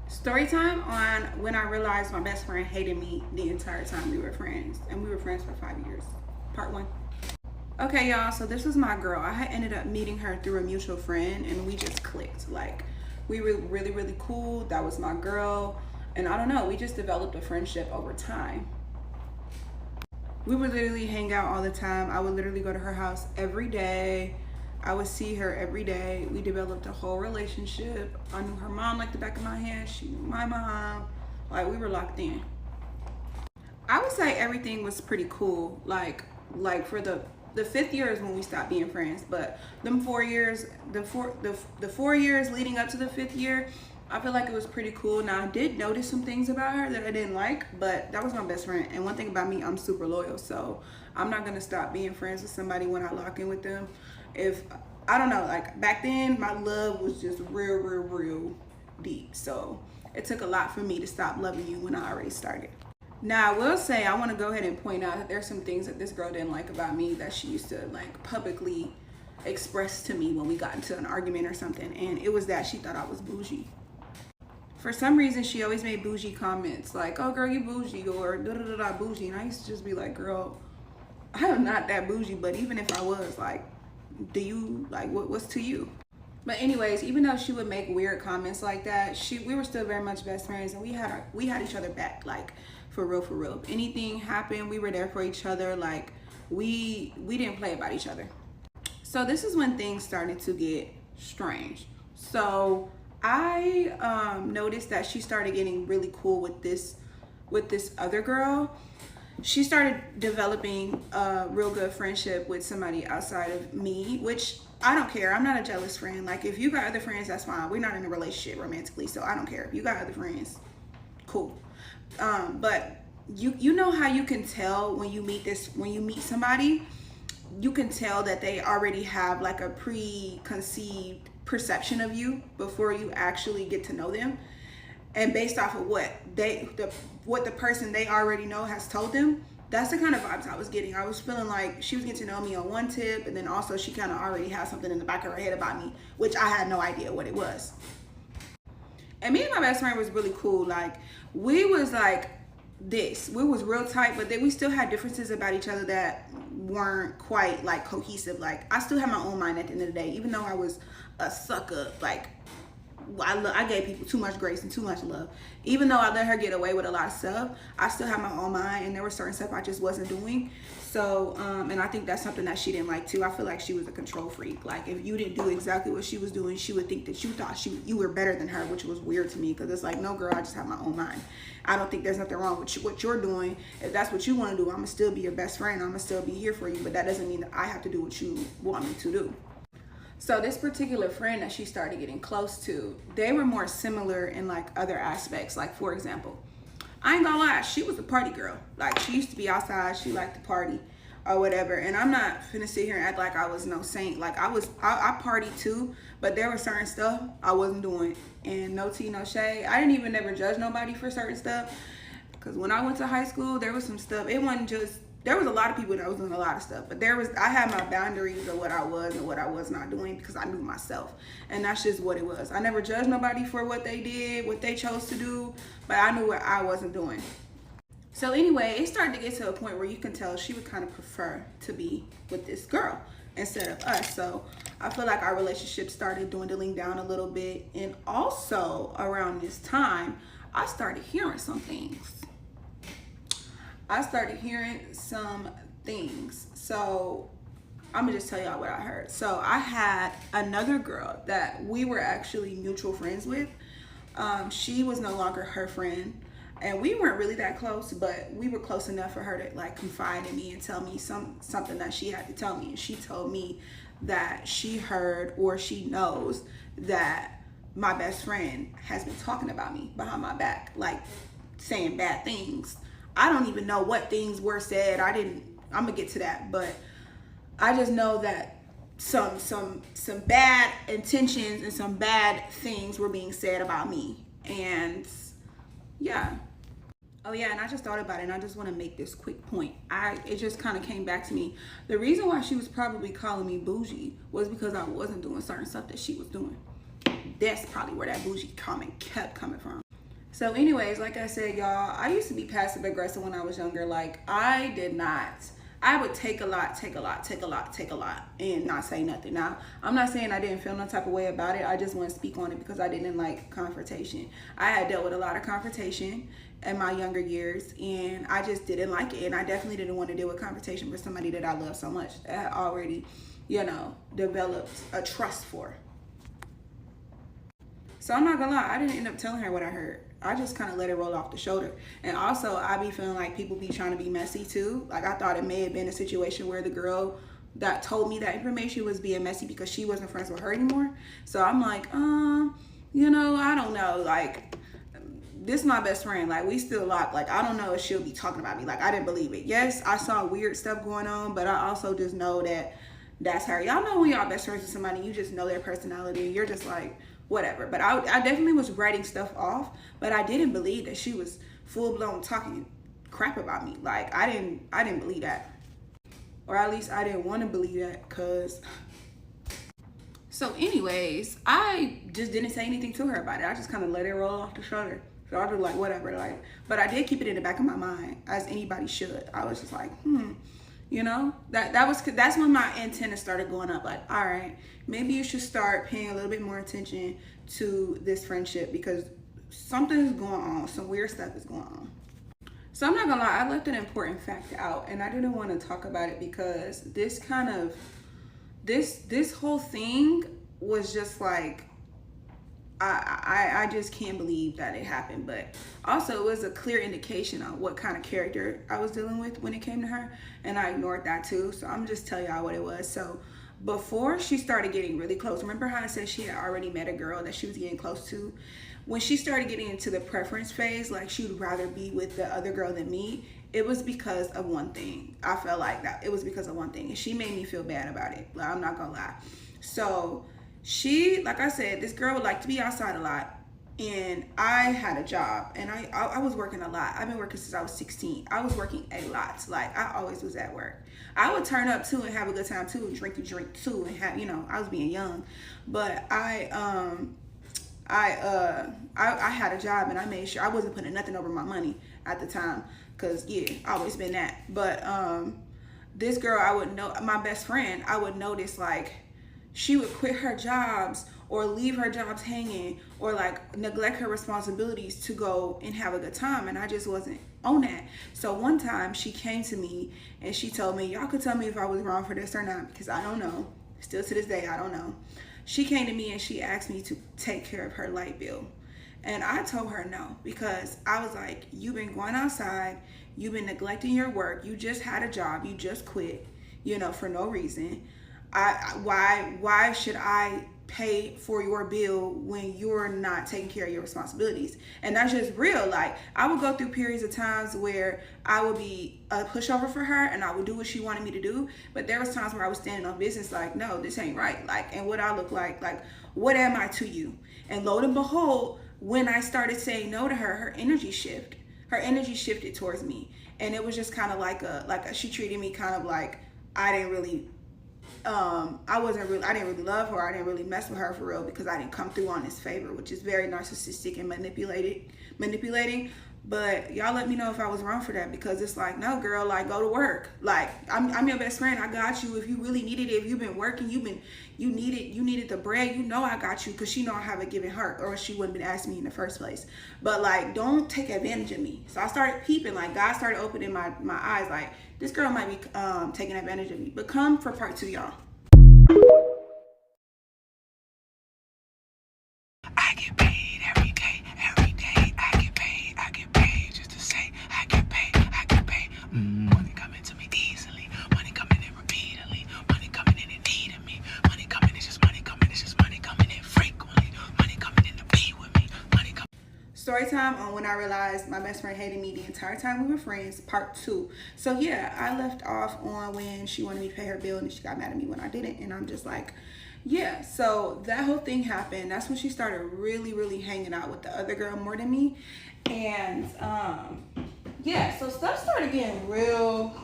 Story time on when I realized my best friend hated me the entire time we were friends. And we were friends for 5 years. Part 1. Okay, y'all, so this was my girl. I had ended up meeting her through a mutual friend and we just clicked. Like, we were really, really cool. That was my girl. And I don't know, we just developed a friendship over time. We would literally hang out all the time. I would literally go to her house every day. I would see her every day. We developed a whole relationship. I knew her mom like the back of my hand. She knew my mom. Like, we were locked in. I would say everything was pretty cool. Like for the 5th year is when we stopped being friends. But them 4 years, the 4 years leading up to the 5th year, I feel like it was pretty cool. Now, I did notice some things about her that I didn't like, but that was my best friend. And one thing about me, I'm super loyal. So I'm not gonna stop being friends with somebody when I lock in with them. If, I don't know, like back then, my love was just real deep. So it took a lot for me to stop loving you when I already started. Now, I will say, I wanna go ahead and point out that there's some things that this girl didn't like about me that she used to like publicly express to me when we got into an argument or something. And it was that she thought I was bougie. For some reason, she always made bougie comments like, oh girl, you bougie, or da-da-da-da bougie. And I used to just be like, girl, I am not that bougie, but even if I was, like, do you, like, what's to you? But anyways, even though she would make weird comments like that, we were still very much best friends, and we had each other back, like, for real. If anything happened, we were there for each other. Like, we didn't play about each other. So this is when things started to get strange. So I noticed that she started getting really cool with this other girl. She started developing a real good friendship with somebody outside of me, which I don't care. I'm not a jealous friend. Like, if you got other friends, that's fine. We're not in a relationship romantically, so I don't care. If you got other friends, cool. But you know how you can tell when you meet somebody, you can tell that they already have like a preconceived perception of you before you actually get to know them, and based off of what the person they already know has told them. That's the kind of vibes I was getting. I was feeling like she was getting to know me on one tip, and then also she kind of already had something in the back of her head about me, which I had no idea what it was. And me and my best friend was really cool. Like, we was like this. We was real tight, but then we still had differences about each other that weren't quite like cohesive. Like, I still had my own mind at the end of the day, even though I was a sucker. Like, I gave people too much grace and too much love. Even though I let her get away with a lot of stuff, I still had my own mind, and there was certain stuff I just wasn't doing. So, and I think that's something that she didn't like too. I feel like she was a control freak. Like, if you didn't do exactly what she was doing, she would think that you thought you were better than her, which was weird to me, because it's like, no girl, I just have my own mind. I don't think there's nothing wrong with what you're doing. If that's what you want to do, I'm gonna still be your best friend. I'm gonna still be here for you, but that doesn't mean that I have to do what you want me to do. So this particular friend that she started getting close to, they were more similar in like other aspects. Like, for example, I ain't gonna lie, she was a party girl. Like, she used to be outside, she liked to party or whatever. And I'm not finna sit here and act like I was no saint. Like, I partied too, but there was certain stuff I wasn't doing. And no tea, no shade. I didn't even never judge nobody for certain stuff. Because when I went to high school, there was some stuff, it wasn't just, there was a lot of people that was doing a lot of stuff, but I had my boundaries of what I was and what I was not doing, because I knew myself, and that's just what it was. I never judged nobody for what they did, what they chose to do, but I knew what I wasn't doing. So anyway, it started to get to a point where you can tell she would kind of prefer to be with this girl instead of us. So I feel like our relationship started dwindling down a little bit, and also around this time, I started hearing some things. So I'm gonna just tell y'all what I heard. So I had another girl that we were actually mutual friends with. She was no longer her friend, and we weren't really that close, but we were close enough for her to like confide in me and tell me something that she had to tell me. And she told me that she heard, or she knows, that my best friend has been talking about me behind my back, like saying bad things. I don't even know what things were said. I'm gonna get to that, but I just know that some bad intentions and some bad things were being said about me. And yeah. Oh yeah, and I just thought about it, and I just want to make this quick point. It just kind of came back to me. The reason why she was probably calling me bougie was because I wasn't doing certain stuff that she was doing. That's probably where that bougie comment kept coming from. So anyways, like I said, y'all, I used to be passive aggressive when I was younger. Like, I would take a lot, and not say nothing. Now, I'm not saying I didn't feel no type of way about it. I just want to speak on it because I didn't like confrontation. I had dealt with a lot of confrontation in my younger years, and I just didn't like it. And I definitely didn't want to deal with confrontation with somebody that I love so much, that I had already, you know, developed a trust for. So I'm not gonna lie, I didn't end up telling her what I heard. I just kind of let it roll off the shoulder. And also, I be feeling like people be trying to be messy too. Like, I thought it may have been a situation where the girl that told me that information was being messy because she wasn't friends with her anymore. So I'm like, you know, I don't know. Like, this is my best friend. Like, we still locked. Like, I don't know if she'll be talking about me. Like, I didn't believe it. Yes, I saw weird stuff going on, but I also just know that that's her. Y'all know when y'all best friends with somebody, you just know their personality, and you're just like, whatever. But I definitely was writing stuff off, but I didn't believe that she was full-blown talking crap about me. Like, I didn't believe that, or at least I didn't want to believe that. Cause so anyways, I just didn't say anything to her about it. I just kind of let it roll off the shoulder. So I was like, whatever. Like, but I did keep it in the back of my mind, as anybody should. I was just like, you know, that's when my antenna started going up. Like, all right, maybe you should start paying a little bit more attention to this friendship, because something's going on. Some weird stuff is going on. So I'm not gonna lie, I left an important fact out, and I didn't want to talk about it because this whole thing was just like, I just can't believe that it happened. But also, it was a clear indication on what kind of character I was dealing with when it came to her, and I ignored that too. So I'm just telling y'all what it was. So before she started getting really close, remember how I said she had already met a girl that she was getting close to? When she started getting into the preference phase, like she would rather be with the other girl than me, it was because of one thing. I felt like that it was because of one thing, and she made me feel bad about it. Like, I'm not gonna lie. So she, like I said, this girl would like to be outside a lot, and I had a job, and I was working a lot. I've been working since I was 16. I was working a lot. Like, I always was at work. I would turn up too and have a good time too, and drink too, and have, you know, I was being young. But I had a job, and I made sure I wasn't putting nothing over my money at the time, because yeah, I always been that. But this girl, I would know, my best friend, I would notice like she would quit her jobs or leave her jobs hanging, or like neglect her responsibilities to go and have a good time, and I just wasn't on that. So one time she came to me and she told me, y'all could tell me if I was wrong for this or not, because I don't know. Still to this day, I don't know. She came to me and she asked me to take care of her light bill. And I told her no, because I was like, you've been going outside, you've been neglecting your work, you just had a job, you just quit, you know, for no reason. Why should I pay for your bill when you're not taking care of your responsibilities? And that's just real. Like, I would go through periods of times where I would be a pushover for her, and I would do what she wanted me to do, but there was times where I was standing on business like, no, this ain't right. Like, and what I look like what am I to you? And lo and behold, when I started saying no to her, her energy shifted towards me, and it was just kind of like she treated me kind of like I didn't really love her. I didn't really mess with her for real, because I didn't come through on his favor, which is very narcissistic and manipulating. But y'all let me know if I was wrong for that, because it's like, no girl, like, go to work. Like, I'm your best friend. I got you. If you really needed it, if you've been working, you needed the bread, you know I got you, because she know I have a giving heart, or she wouldn't have been asking me in the first place. But like, don't take advantage of me. So I started peeping, like God started opening my eyes, like this girl might be taking advantage of me. But come for part 2, y'all. I get paid every day. I get paid just to say I get paid. Money coming to me easily, money coming in repeatedly, money coming in and needing me, money coming, it's just money coming, in frequently, money coming in to be with me, money coming. Story time on when I realized my best friend hated me the entire time we were friends, part 2. So yeah, I left off on when she wanted me to pay her bill, and she got mad at me when I didn't, and I'm just like, yeah. So that whole thing happened. That's when she started really hanging out with the other girl more than me. And yeah, so stuff started getting real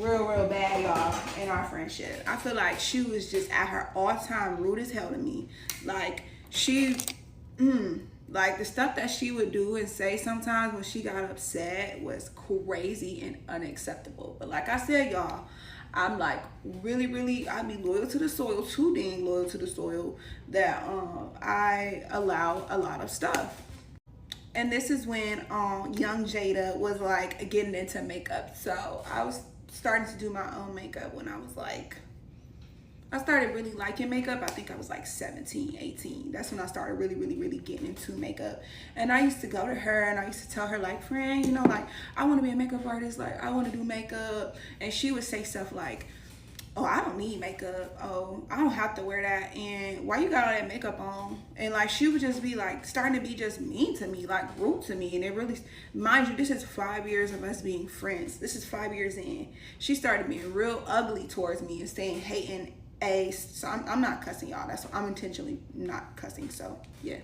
bad, y'all, in our friendship. I feel like she was just at her all-time rude as hell to me. Like, she Like, the stuff that she would do and say sometimes when she got upset was crazy and unacceptable. But like I said, y'all, I'm like really, I be loyal to the soil, too dang loyal to the soil, that I allow a lot of stuff. And this is when young Jada was like getting into makeup. So I was starting to do my own makeup when I was like, I started really liking makeup. I think I was like 17, 18. That's when I started really getting into makeup. And I used to go to her and I used to tell her, like, friend, you know, like, I want to be a makeup artist. Like, I want to do makeup. And she would say stuff like, oh, I don't need makeup. Oh, I don't have to wear that. And why you got all that makeup on? And like, she would just be like, starting to be just mean to me, like rude to me. And it really, mind you, this is 5 years of us being friends. This is 5 years in. She started being real ugly towards me and saying hating. So I'm not cussing, y'all. That's, I'm intentionally not cussing. So yeah,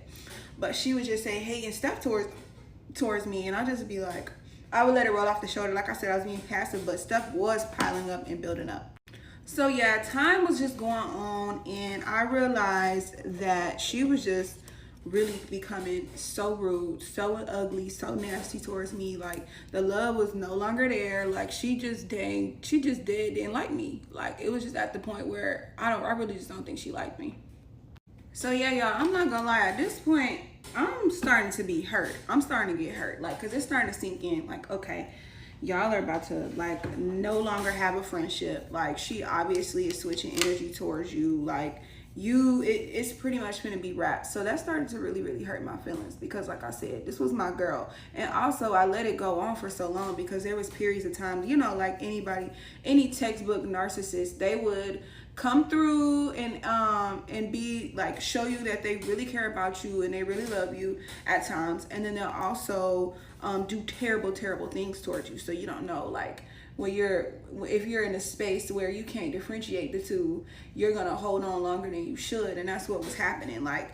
but she would just say hating stuff towards me, and I just be like, I would let it roll off the shoulder. Like I said, I was being passive, but stuff was piling up and building up. So yeah, time was just going on, and I realized that she was just really becoming so rude, so ugly, so nasty towards me. Like, the love was no longer there. Like, she just didn't like me. Like, it was just at the point where I really just don't think she liked me. So yeah, y'all, I'm not gonna lie, at this point I'm starting to be hurt. I'm starting to get hurt, like, because it's starting to sink in, like, okay, y'all are about to like no longer have a friendship. Like, she obviously is switching energy towards you. Like, it's pretty much gonna be wrapped. So that started to really hurt my feelings, because like I said, this was my girl. And also, I let it go on for so long because there was periods of time, you know, like any textbook narcissist, they would come through and be like, show you that they really care about you and they really love you at times, and then they'll also do terrible things towards you. So you don't know, like, if you're in a space where you can't differentiate the two, you're gonna hold on longer than you should. And that's what was happening. Like,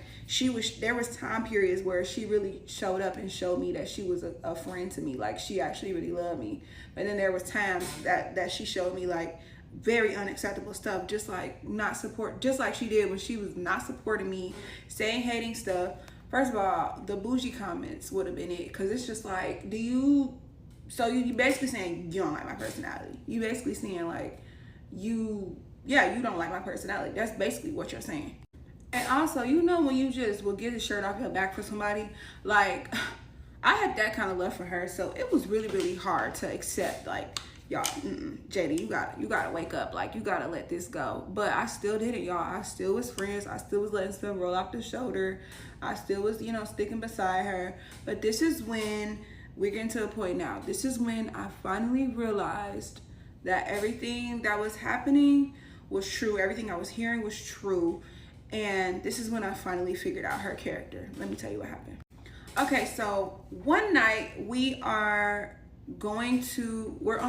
there was time periods where she really showed up and showed me that she was a friend to me. Like, she actually really loved me. But then there was times that she showed me like very unacceptable stuff, just like just like she did when she was not supporting me, saying hating stuff. First of all, the bougie comments would have been it, because it's just like, so you basically saying you don't like my personality. You basically saying like, you don't like my personality. That's basically what you're saying. And also, you know, when you just will get the shirt off your back for somebody, like, I had that kind of love for her, so it was really hard to accept. Like, y'all, Jada, you gotta wake up. Like, you gotta let this go. But I still did it, y'all. I still was friends. I still was letting stuff roll off the shoulder. I still was, you know, sticking beside her. But this is when we're getting to a point now. This is when I finally realized that everything that was happening was true. Everything I was hearing was true. And this is when I finally figured out her character. Let me tell you what happened. Okay, so one night we're on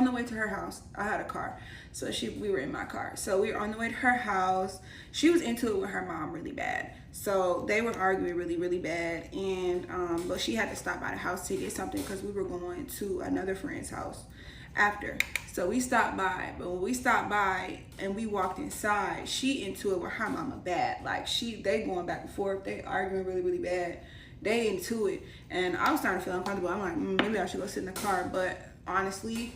the way to her house. I had a car, so we were in my car. So we were on the way to her house. She was into it with her mom really bad. So they were arguing really bad, and but she had to stop by the house to get something because we were going to another friend's house after. So we stopped by, but when we stopped by and we walked inside, she into it with her mama bad. Like, they going back and forth. They arguing really bad. They into it, and I was starting to feel uncomfortable. I'm like, maybe I should go sit in the car. But honestly,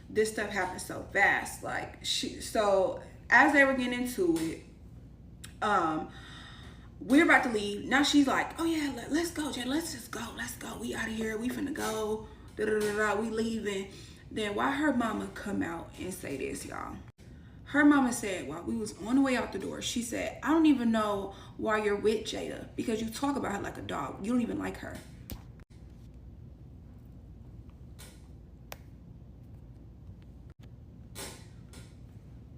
this stuff happened so fast. Like, so as they were getting into it, we're about to leave. Now she's like, oh yeah, let's go, Jen. Let's just go. Let's go. We out of here. We finna go. We leaving. Then why her mama come out and say this, y'all? Her mama said, while we was on the way out the door, she said, I don't even know why you're with Jada, because you talk about her like a dog. You don't even like her.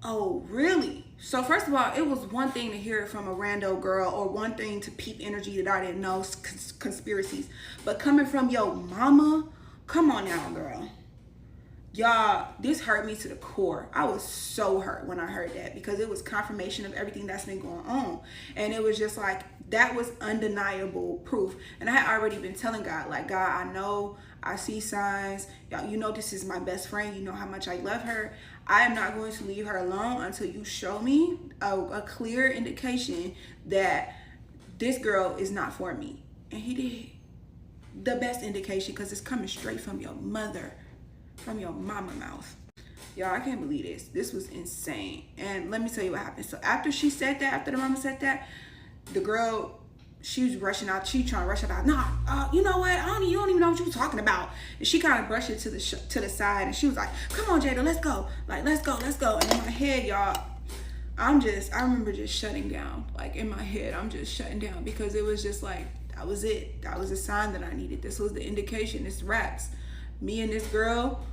Oh, really? So first of all, it was one thing to hear it from a rando girl, or one thing to peep energy that I didn't know, conspiracies. But coming from your mama, come on now, girl. Y'all, this hurt me to the core. I was so hurt when I heard that, because it was confirmation of everything that's been going on. And it was just like, that was undeniable proof. And I had already been telling God, like, God, I know, I see signs. Y'all, you know this is my best friend. You know how much I love her. I am not going to leave her alone until you show me a clear indication that this girl is not for me. And he did. the best indication because it's coming straight from your mother, from your mama mouth. Y'all, I can't believe this. This was insane. And let me tell you what happened. So after she said that, after the mama said that, the girl, she was rushing out. She trying to rush it out. Nah, you know what? You don't even know what you were talking about. And she kind of brushed it to the side, and she was like, "Come on, Jada, let's go. Like, let's go. And in my head, y'all, I remember just shutting down. Like in my head, I'm just shutting down because it was just like that was it. That was a sign that I needed. This was the indication. It's wraps. Me and this girl,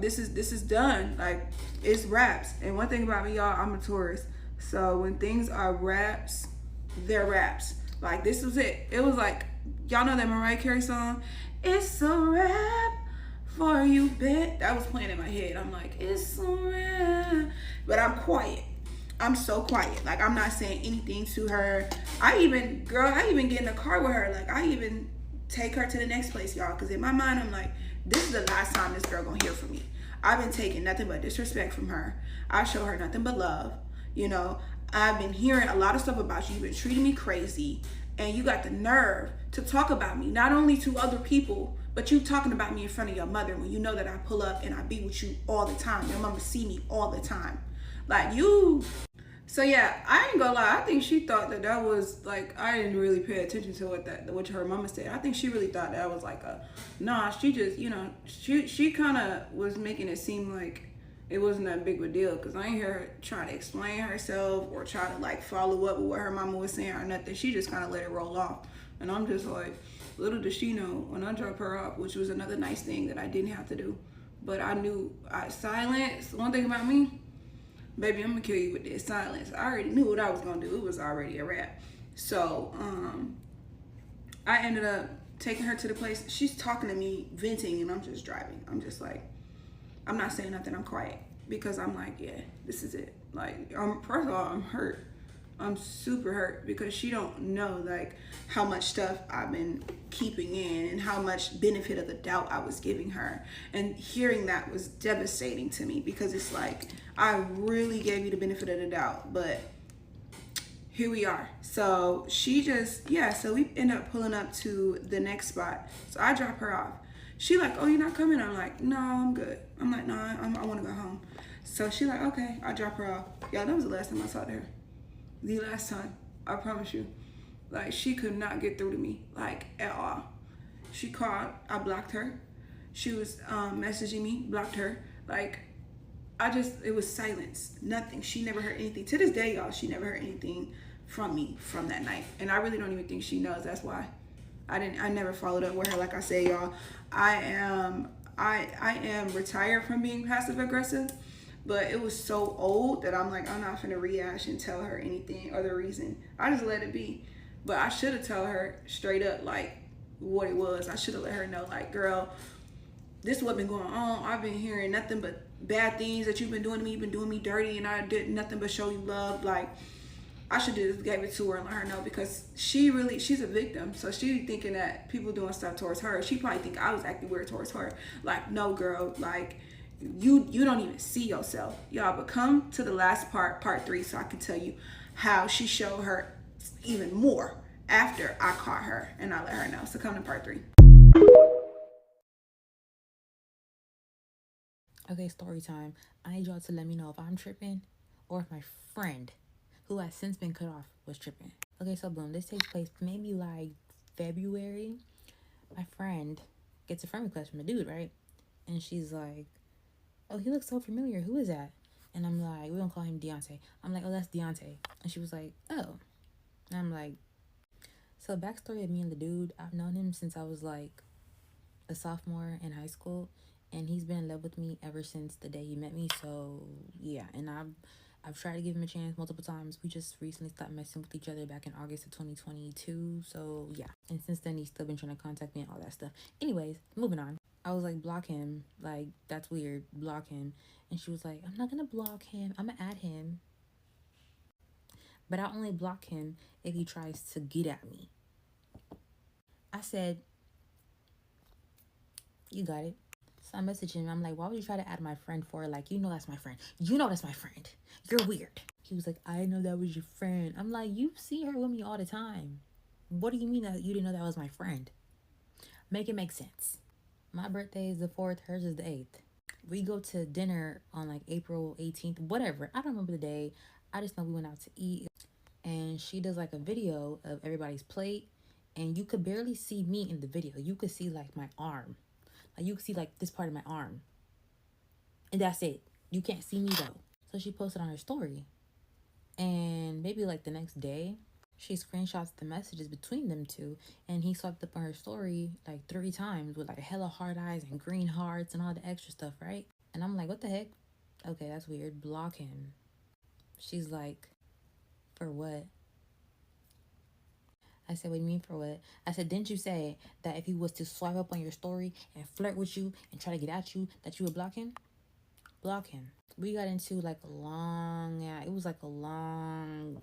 this is done. Like it's wraps. And one thing about me, y'all, I'm a Taurus. So when things are wraps, they're wraps. Like this was it. It was like, y'all know that Mariah Carey song, "It's a wrap for you, bet." That was playing in my head. I'm like, it's a wrap. But I'm quiet. I'm so quiet. Like I'm not saying anything to her. I even get in the car with her. Like I even take her to the next place, y'all. Because in my mind, I'm like, this is the last time this girl gonna hear from me. I've been taking nothing but disrespect from her. I show her nothing but love. You know, I've been hearing a lot of stuff about you. You've been treating me crazy. And you got the nerve to talk about me, not only to other people, but you talking about me in front of your mother when you know that I pull up and I be with you all the time. Your mama see me all the time. Like you. So yeah, I ain't gonna lie. I think she thought that was like, I didn't really pay attention to what her mama said. I think she really thought that was like nah, she just, you know, she kind of was making it seem like it wasn't that big of a deal, because I ain't hear her trying to explain herself or try to like follow up with what her mama was saying or nothing. She just kind of let it roll off. And I'm just like, little does she know, when I dropped her off, which was another nice thing that I didn't have to do, but I knew silence. One thing about me, baby, I'm gonna kill you with this silence. I already knew what I was gonna do. It was already a wrap. So I ended up taking her to the place. She's talking to me, venting, and I'm just driving. I'm just like, I'm not saying nothing. I'm quiet because I'm like, yeah, this is it. Like, first of all, I'm hurt. I'm super hurt because she don't know like how much stuff I've been keeping in and how much benefit of the doubt I was giving her. And hearing that was devastating to me because it's like, I really gave you the benefit of the doubt, but here we are. So she just, yeah, so we end up pulling up to the next spot. So I drop her off. She like, "Oh, you're not coming?" I'm like, "No, I'm good." I'm like, "No, I want to go home." So she like, "Okay." I drop her off. Y'all, that was the last time I saw her. The last time, I promise you. Like, she could not get through to me, like, at all. She called, I blocked her. She was messaging me, blocked her. Like, it was silence, nothing. She never heard anything. To this day, y'all, she never heard anything from me from that night. And I really don't even think she knows. That's why I never followed up with her. Like I say, y'all, I am retired from being passive aggressive, but it was so old that I'm like, I'm not finna rehash and tell her anything or the reason. I just let it be. But I should have told her straight up like what it was. I should have let her know, like, girl, this is what's been going on. I've been hearing nothing but bad things that you've been doing to me. You've been doing me dirty, and I did nothing but show you love. Like, I should have just gave it to her and let her know, because she's a victim. So she thinking that people doing stuff towards her. She probably think I was acting weird towards her. Like, no, girl, like, you don't even see yourself. Y'all, but come to the last part 3, so I can tell you how she showed her even more after I caught her and I let her know. So come to part 3. Okay, story time. I need y'all to let me know if I'm tripping or if my friend, who has since been cut off, was tripping. Okay, so boom, this takes place maybe like February. My friend gets a friend request from a dude, right? And she's like, "Oh, he looks so familiar. Who is that?" And I'm like, we don't call him Deontay. I'm like, "Oh, that's Deontay." And she was like, "Oh." And I'm like, so backstory of me and the dude, I've known him since I was like a sophomore in high school, and he's been in love with me ever since the day he met me. So yeah, and I've tried to give him a chance multiple times. We just recently stopped messing with each other back in August of 2022. So yeah, and since then he's still been trying to contact me and all that stuff. Anyways, moving on. I was like, block him. Like, that's weird. Block him. And she was like, "I'm not gonna block him. I'm gonna add him. But I only block him if he tries to get at me." I said, "You got it." So I messaged him. I'm like, "Why would you try to add my friend for? Like, you know that's my friend. You know that's my friend. You're weird." He was like, "I didn't know that was your friend." I'm like, "You see her with me all the time. What do you mean that you didn't know that was my friend?" Make it make sense. My birthday is the 4th, hers is the 8th. We go to dinner on like April 18th, whatever. I don't remember the day. I just know we went out to eat. And she does like a video of everybody's plate. And you could barely see me in the video. You could see like my arm. Like you could see like this part of my arm. And that's it. You can't see me though. So she posted on her story. And maybe like the next day, she screenshots the messages between them two, and he swiped up on her story like 3 times with like hella hard eyes and green hearts and all the extra stuff, right? And I'm like, what the heck? Okay, that's weird. Block him. She's like, for what? I said, what do you mean for what? I said, didn't you say that if he was to swipe up on your story and flirt with you and try to get at you, that you would block him? Block him. We got into like a long, it was like a long...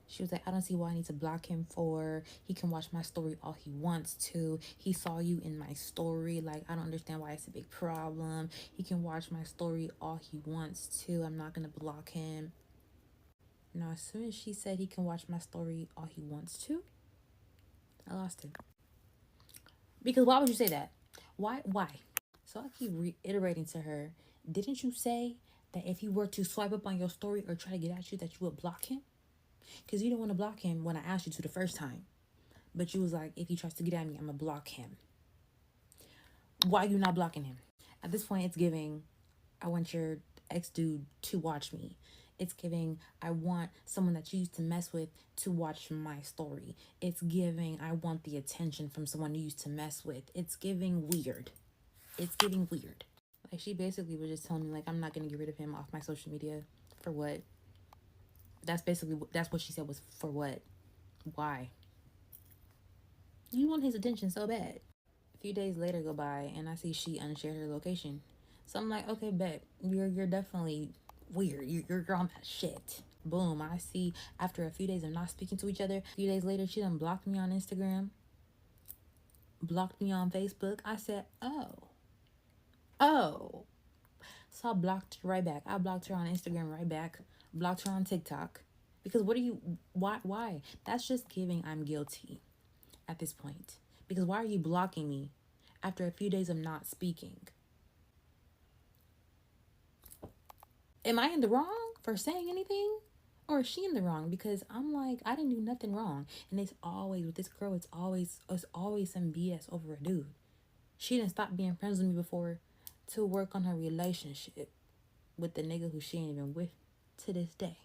She was like, I don't see why I need to block him for. He can watch my story all he wants to. He saw you in my story. Like, I don't understand why it's a big problem. He can watch my story all he wants to. I'm not going to block him. Now, as soon as she said he can watch my story all he wants to, I lost it. Because why would you say that? Why? So I keep reiterating to her, didn't you say that if he were to swipe up on your story or try to get at you, that you would block him? Because you didn't want to block him when I asked you to the first time. But you was like, if he tries to get at me, I'm going to block him. Why are you not blocking him? At this point, it's giving, I want your ex-dude to watch me. It's giving, I want someone that you used to mess with to watch my story. It's giving, I want the attention from someone you used to mess with. It's giving weird. It's getting weird. Like, she basically was just telling me, like, I'm not going to get rid of him off my social media. For what? That's what she said was for what? Why? You want his attention so bad. A few days later go by and I see she unshared her location. So I'm like, okay, bet. You're definitely weird. You're on that shit. Boom. I see after a few days of not speaking to each other, a few days later, she done blocked me on Instagram. Blocked me on Facebook. I said, oh. So I blocked her right back. I blocked her on Instagram right back. Blocked her on TikTok. Because why? That's just giving I'm guilty at this point. Because why are you blocking me after a few days of not speaking? Am I in the wrong for saying anything? Or is she in the wrong? Because I'm like, I didn't do nothing wrong. And it's always, with this girl, it's always some BS over a dude. She didn't stop being friends with me before to work on her relationship with the nigga who she ain't even with to this day.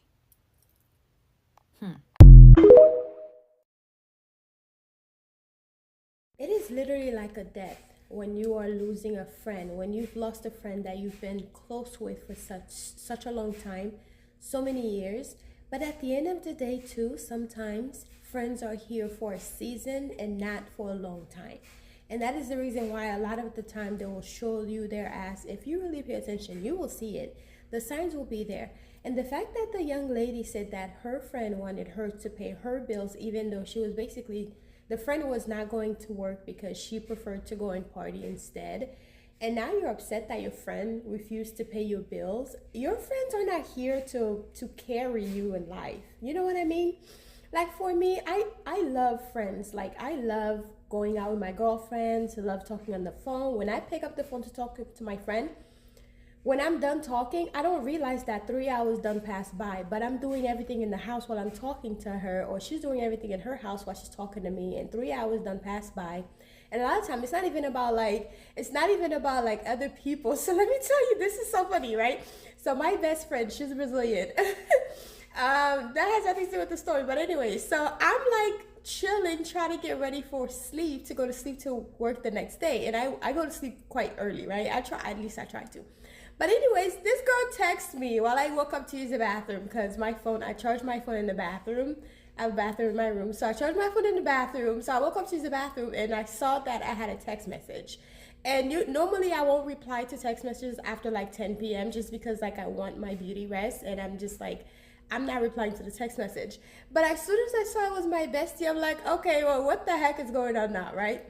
It is literally like a death when you are losing a friend, when you've lost a friend that you've been close with for such a long time, so many years. But at the end of the day too, sometimes friends are here for a season and not for a long time. And that is the reason why a lot of the time they will show you their ass. If you really pay attention, you will see it. The signs will be there. And the fact that the young lady said that her friend wanted her to pay her bills, even though she was basically, the friend was not going to work because she preferred to go and party instead. And now you're upset that your friend refused to pay your bills. Your friends are not here to carry you in life. You know what I mean? Like for me, I love friends. Like I love going out with my girlfriends. I love talking on the phone. When I pick up the phone to talk to my friend, when I'm done talking, I don't realize that 3 hours done passed by, but I'm doing everything in the house while I'm talking to her, or she's doing everything in her house while she's talking to me, and 3 hours done passed by. And a lot of times it's not even about like other people. So let me tell you, this is so funny, right? So my best friend, she's Brazilian. That has nothing to do with the story, but anyway, so I'm like chilling, trying to get ready for sleep, to go to sleep to work the next day. And I go to sleep quite early, right? At least I try to. But anyways, this girl texts me while I woke up to use the bathroom, because I charge my phone in the bathroom. I have a bathroom in my room, so I charged my phone in the bathroom. So I woke up to use the bathroom and I saw that I had a text message. And normally I won't reply to text messages after like 10 p.m. just because like I want my beauty rest, and I'm just like, I'm not replying to the text message. But as soon as I saw it was my bestie, I'm like, okay, well, what the heck is going on now, right?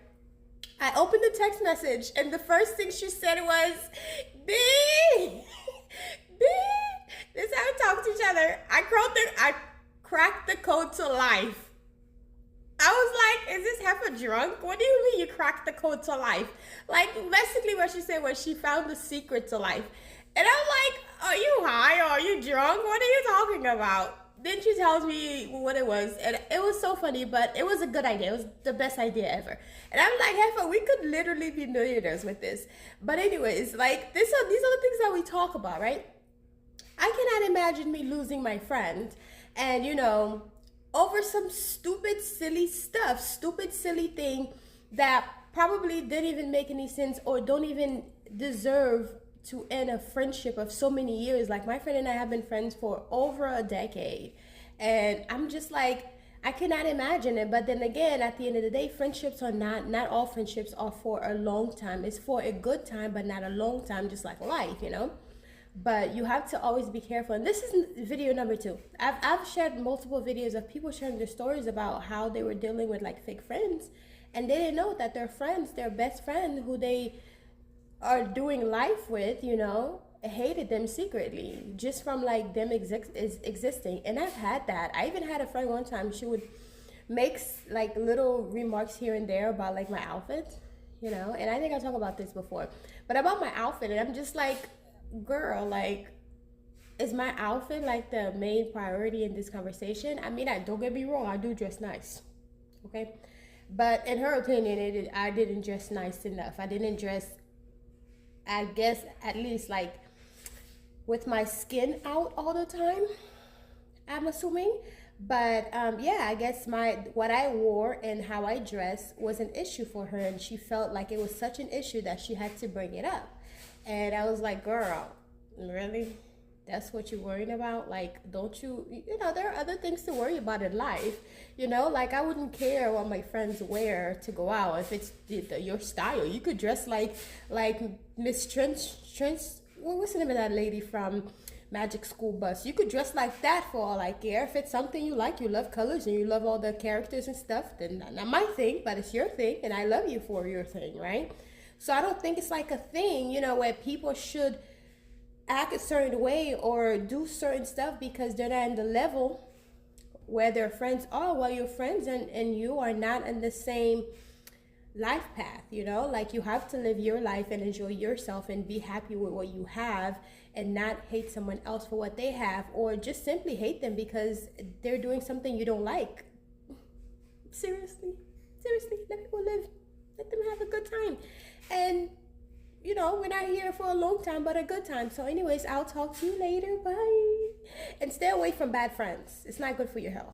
I opened the text message, and the first thing she said was, B, this is how we talk to each other. I cracked the code to life. I was like, is this heifer drunk? What do you mean you cracked the code to life? Like, basically what she said was she found the secret to life. And I'm like, are you high or are you drunk? What are you talking about? Then she tells me what it was. And it was so funny, but it was a good idea. It was the best idea ever. And I'm like, heifer, we could literally be millionaires with this. But anyways, like, these are the things that we talk about, right? I cannot imagine me losing my friend and, you know, over some stupid, silly stuff, stupid, silly thing that probably didn't even make any sense or don't even deserve to end a friendship of so many years. Like, my friend and I have been friends for over a decade. And I'm just like, I cannot imagine it. But then again, at the end of the day, friendships are not all friendships are for a long time. It's for a good time, but not a long time, just like life, you know? But you have to always be careful. And this is video number 2. I've shared multiple videos of people sharing their stories about how they were dealing with like fake friends, and they didn't know that their friends, their best friend who they are doing life with, you know, hated them secretly just from like them existing. And I've had that. I even had a friend one time, she would make like little remarks here and there about like my outfit, you know, and I think I talked about this before, but about my outfit, and I'm just like, girl, like, is my outfit like the main priority in this conversation? I mean, don't get me wrong, I do dress nice, okay? But in her opinion, I didn't dress nice enough. I didn't dress, I guess, at least like with my skin out all the time, I'm assuming. But yeah, I guess what I wore and how I dressed was an issue for her, and she felt like it was such an issue that she had to bring it up. And I was like, girl, really? That's what you're worrying about? Like, don't you know, there are other things to worry about in life. You know, like, I wouldn't care what my friends wear to go out if it's your style. You could dress like Miss Trench, what's the name of that lady from Magic School Bus? You could dress like that for all I care. If it's something you like, you love colors and you love all the characters and stuff, then not my thing, but it's your thing, and I love you for your thing, right? So I don't think it's like a thing, you know, where people should act a certain way or do certain stuff because they're not in the level where their friends are. Well, your friends and you are not in the same life path, you know? Like, you have to live your life and enjoy yourself and be happy with what you have and not hate someone else for what they have, or just simply hate them because they're doing something you don't like. Seriously, let people live. Let them have a good time. And, you know, we're not here for a long time, but a good time. So anyways, I'll talk to you later. Bye. And stay away from bad friends. It's not good for your health.